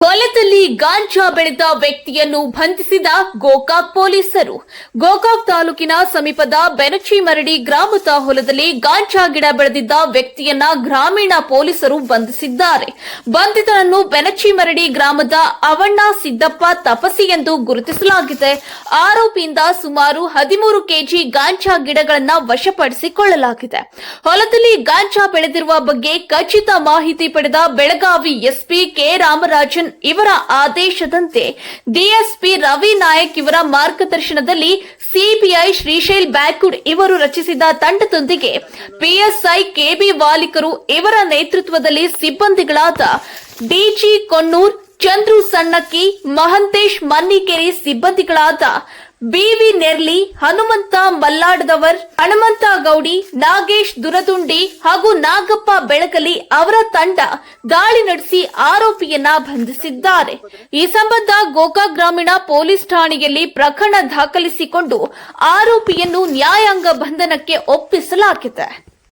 ಹೊಲದಲ್ಲಿ ಗಾಂಜಾ ಬೆಳೆದ ವ್ಯಕ್ತಿಯನ್ನು ಬಂಧಿಸಿದ ಗೋಕಾಕ್ ಪೊಲೀಸರು. ಗೋಕಾಕ್ ತಾಲೂಕಿನ ಸಮೀಪದ ಬೆನಚಿಮರಡಿ ಗ್ರಾಮದ ಹೊಲದಲ್ಲಿ ಗಾಂಜಾ ಗಿಡ ಬೆಳೆದಿದ್ದ ವ್ಯಕ್ತಿಯನ್ನ ಗ್ರಾಮೀಣ ಪೊಲೀಸರು ಬಂಧಿಸಿದ್ದಾರೆ. ಬಂಧಿತನನ್ನು ಬೆನಚಿಮರಡಿ ಗ್ರಾಮದ ಅವಣ್ಣ ಸಿದ್ದಪ್ಪ ತಪಸಿ ಎಂದು ಗುರುತಿಸಲಾಗಿದೆ. ಆರೋಪಿಯಿಂದ ಸುಮಾರು 13 ಕೆಜಿ ಗಾಂಜಾ ಗಿಡಗಳನ್ನು ವಶಪಡಿಸಿಕೊಳ್ಳಲಾಗಿದೆ. ಹೊಲದಲ್ಲಿ ಗಾಂಜಾ ಬೆಳೆದಿರುವ ಬಗ್ಗೆ ಖಚಿತ ಮಾಹಿತಿ ಪಡೆದ ಬೆಳಗಾವಿ ಎಸ್ಪಿ ಕೆ ರಾಮರಾಜನ್ ಇವರ ಆದೇಶದಂತೆ ಡಿಎಸ್ಪಿ ರವಿ ನಾಯಕ್ ಇವರ ಮಾರ್ಗದರ್ಶನದಲ್ಲಿ ಸಿಬಿಐ ಶ್ರೀಶೈಲ್ ಬ್ಯಾಕುಡ್ ಇವರು ರಚಿಸಿದ ತಂಡದೊಂದಿಗೆ ಪಿಎಸ್ಐ ಕೆಬಿ ವಾಲಿಕರು ಇವರ ನೇತೃತ್ವದಲ್ಲಿ ಸಿಬ್ಬಂದಿಗಳಾದ ಡಿಜಿ ಕೊಣ್ಣೂರ್, ಚಂದ್ರು ಸಣ್ಣಕ್ಕಿ, ಮಹಂತೇಶ್ ಮನ್ನಿಕೇರಿ ಸಿಬ್ಬಂದಿಗಳಾದ ಬಿವಿ ನೆರ್ಲಿ, ಹನುಮಂತ ಮಲ್ಲಾಡದವರ್, ಹನುಮಂತ ಗೌಡಿ, ನಾಗೇಶ್ ದುರದುಂಡಿ ಹಾಗೂ ನಾಗಪ್ಪ ಬೆಳಗಲಿ ಅವರ ತಂಡ ದಾಳಿ ನಡೆಸಿ ಆರೋಪಿಯನ್ನ ಬಂಧಿಸಿದ್ದಾರೆ. ಈ ಸಂಬಂಧ ಗೋಕಾಕ್ ಗ್ರಾಮೀಣ ಪೊಲೀಸ್ ಠಾಣೆಯಲ್ಲಿ ಪ್ರಕರಣ ದಾಖಲಿಸಿಕೊಂಡು ಆರೋಪಿಯನ್ನು ನ್ಯಾಯಾಂಗ ಬಂಧನಕ್ಕೆ ಒಪ್ಪಿಸಲಾಗಿದೆ.